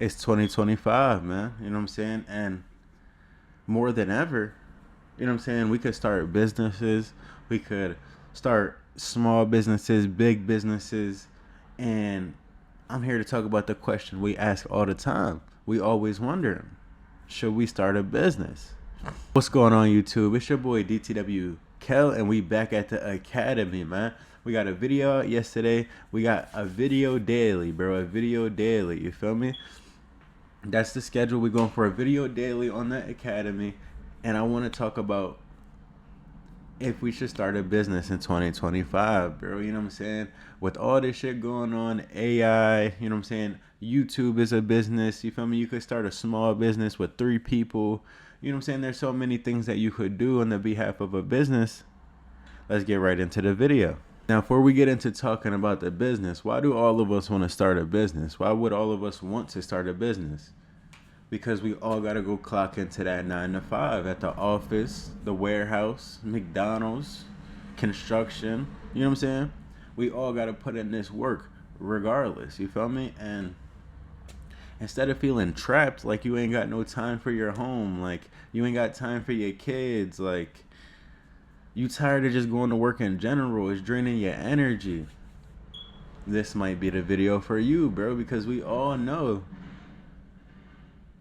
It's 2025, man. You know what I'm saying? And more than ever, you know what I'm saying? We could start businesses. We could start small businesses, big businesses. And I'm here to talk about the question we ask all the time. We always wonder, should we start a business? What's going on, YouTube? It's your boy DTW Kel, and we back at the academy, man. We got a video out yesterday. We got a video daily, bro. A video daily. You feel me? That's the schedule. We're going for a video daily on the academy, and I want to talk about if we should start a business in 2025, bro. You know what I'm saying? With all this shit going on, AI, you know what I'm saying? YouTube is a business. You feel me? You could start a small business with 3 people. You know what I'm saying? There's so many things that you could do on the behalf of a business. Let's get right into the video. Now, before we get into talking about the business, why do all of us want to start a business? Why would all of us want to start a business? Because we all got to go clock into that 9 to 5 at the office, the warehouse, McDonald's, construction. You know what I'm saying? We all got to put in this work regardless. You feel me? And instead of feeling trapped, like you ain't got no time for your home, like you ain't got time for your kids, like you tired of just going to work in general, it's draining your energy, this might be the video for you, bro, because we all know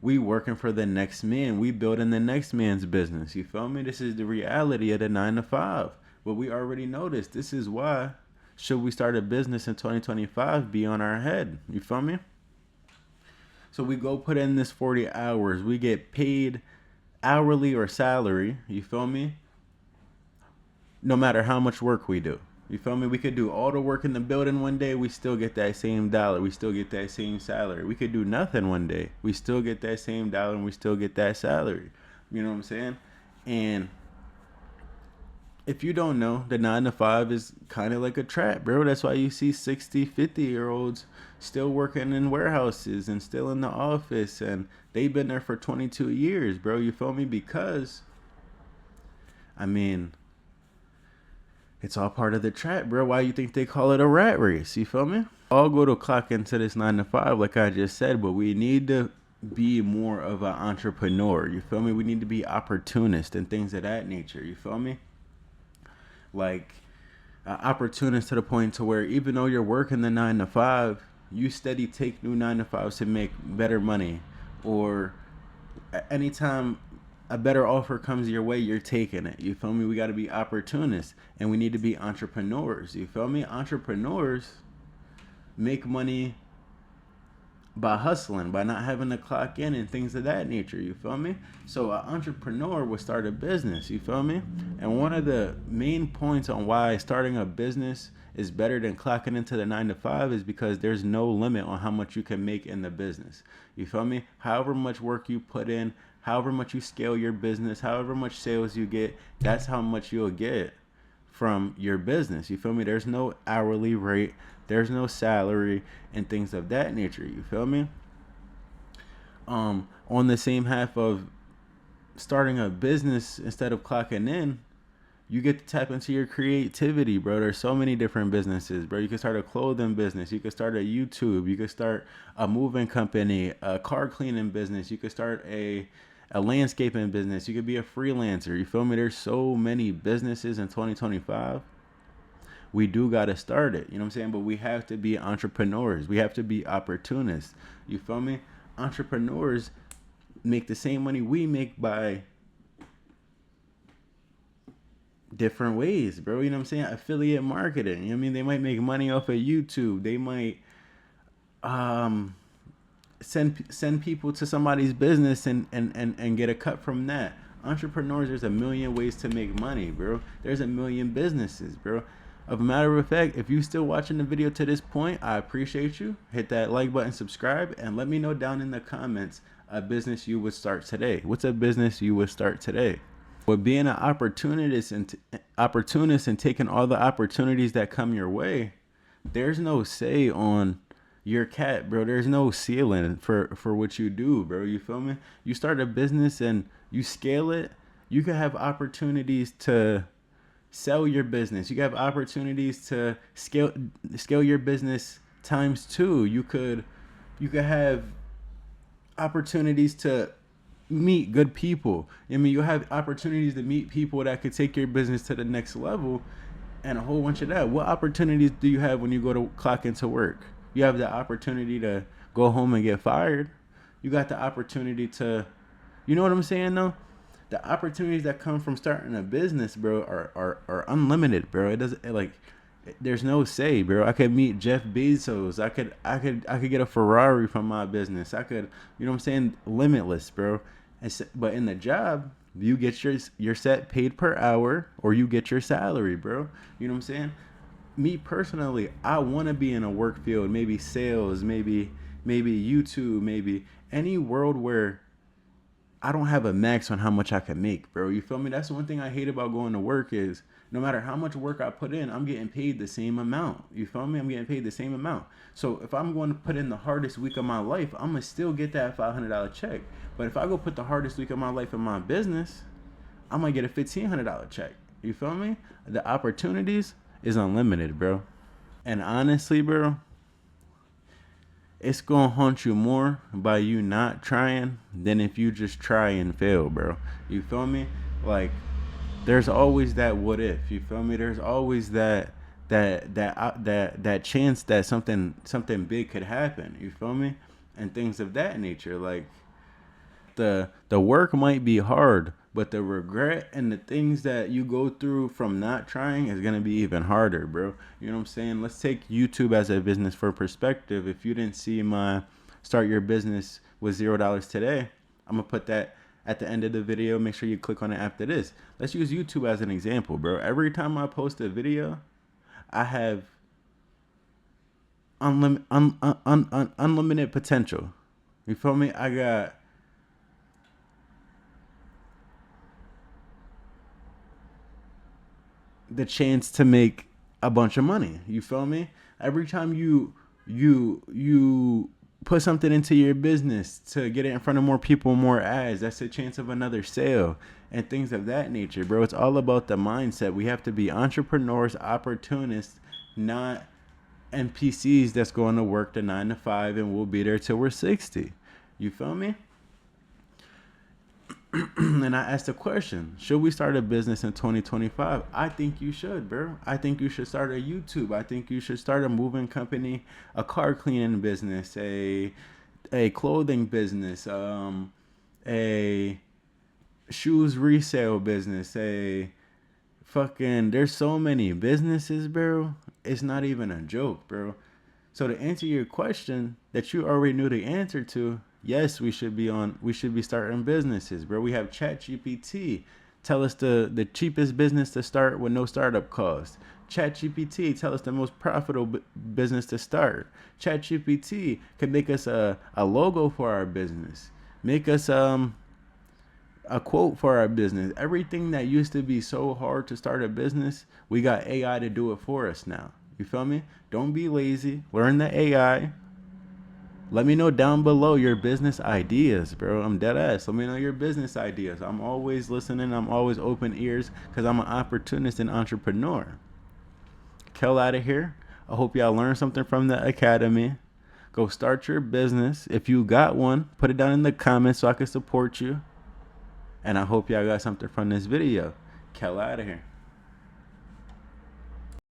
we working for the next man. We building the next man's business. You feel me? This is the reality of the 9 to 5. But we already know this. This is why should we start a business in 2025 be on our head. You feel me? So we go put in this 40 hours. We get paid hourly or salary. You feel me? No matter how much work we do. You feel me? We could do all the work in the building one day. We still get that same dollar. We still get that same salary. We could do nothing one day. We still get that same dollar and we still get that salary. You know what I'm saying? And if you don't know, the 9 to 5 is kind of like a trap, bro. That's why you see 60, 50-year-olds still working in warehouses and still in the office. And they've been there for 22 years, bro. You feel me? Because, I mean, it's all part of the trap, bro. Why you think they call it a rat race? You feel me? All go to clock into this 9 to 5, like I just said, but we need to be more of an entrepreneur. You feel me? We need to be opportunist and things of that nature. You feel me? Like, opportunist to the point to where even though you're working the 9 to 5, you steady take new 9 to 5s to make better money. Or anytime a better offer comes your way, you're taking it. You feel me? We got to be opportunists and we need to be entrepreneurs. You feel me? Entrepreneurs make money by hustling, by not having to clock in and things of that nature. You feel me? So an entrepreneur will start a business. You feel me? And one of the main points on why starting a business is better than clocking into the 9 to 5 is because there's no limit on how much you can make in the business. You feel me? However much work you put in, however much you scale your business, however much sales you get, that's how much you'll get from your business. You feel me? There's no hourly rate, there's no salary and things of that nature. You feel me? On the same half of starting a business instead of clocking in, you get to tap into your creativity, bro. There's so many different businesses, bro. You can start a clothing business. You can start a YouTube. You can start a moving company, a car cleaning business. You could start a landscaping business. You could be a freelancer. You feel me? There's so many businesses in 2025. We do got to start it. You know what I'm saying? But we have to be entrepreneurs. We have to be opportunists. You feel me? Entrepreneurs make the same money we make by different ways, bro. You know what I'm saying? Affiliate marketing. You know what I mean? They might make money off of YouTube. They might send people to somebody's business and get a cut from that. Entrepreneurs, there's a million ways to make money, bro. There's a million businesses, bro. Of a matter of fact, if you still watching the video to this point, I appreciate you. Hit that like button, subscribe, and let me know down in the comments a business you would start today. What's a business you would start today? With being an opportunist and taking all the opportunities that come your way, there's no say on your cat, bro. There's no ceiling for what you do, bro. You feel me? You start a business and you scale it, you can have opportunities to sell your business. You can have opportunities to scale your business times 2. You could have opportunities to meet good people. I mean, you have opportunities to meet people that could take your business to the next level, and a whole bunch of that. What opportunities do you have when you go to clock into work? You have the opportunity to go home and get fired. You got the opportunity to, you know what I'm saying though? The opportunities that come from starting a business, bro, are unlimited, bro. It doesn't like there's no say, bro. I could meet Jeff Bezos. I could get a Ferrari from my business. I could, you know what I'm saying? Limitless, bro. But in the job, you get your set paid per hour, or you get your salary, bro. You know what I'm saying? Me personally, I want to be in a work field, maybe sales, maybe YouTube, maybe any world where I don't have a max on how much I can make, bro. You feel me? That's one thing I hate about going to work is no matter how much work I put in, I'm getting paid the same amount. You feel me? I'm getting paid the same amount. So if I'm going to put in the hardest week of my life, I'm gonna still get that $500 check. But if I go put the hardest week of my life in my business, I might get a $1,500 check. You feel me? The opportunities is unlimited, bro. And honestly, bro, it's gonna haunt you more by you not trying than if you just try and fail, bro. You feel me? Like, there's always that what if. You feel me? There's always that chance that something big could happen. You feel me? And things of that nature. Like, the work might be hard, but the regret and the things that you go through from not trying is gonna be even harder, bro. You know what I'm saying? Let's take YouTube as a business for perspective. If you didn't see my start your business with $0 today, I'm gonna put that at the end of the video. Make sure you click on it after this. Let's use YouTube as an example, bro. Every time I post a video, I have unlimited potential. You feel me? I got the chance to make a bunch of money. You feel me? Every time you put something into your business to get it in front of more people, more ads, that's a chance of another sale and things of that nature, bro. It's all about the mindset. We have to be entrepreneurs, opportunists, not NPCs that's going to work the 9 to 5 and we'll be there till we're 60. You feel me? And I asked a question: should we start a business in 2025? I think you should, bro. I think you should start a YouTube. I think you should start a moving company, a car cleaning business, a clothing business, a shoes resale business, a fucking. There's so many businesses, bro. It's not even a joke, bro. So to answer your question that you already knew the answer to, yes, we should be starting businesses, bro. We have ChatGPT tell us the cheapest business to start with no startup cost. ChatGPT tell us the most profitable business to start. ChatGPT can make us a logo for our business. Make us a quote for our business. Everything that used to be so hard to start a business, we got AI to do it for us now. You feel me? Don't be lazy. Learn the AI. Let me know down below your business ideas, bro. I'm dead ass. Let me know your business ideas. I'm always listening. I'm always open ears because I'm an opportunist and entrepreneur. Kel out of here. I hope y'all learned something from the academy. Go start your business. If you got one, put it down in the comments so I can support you. And I hope y'all got something from this video. Kel out of here.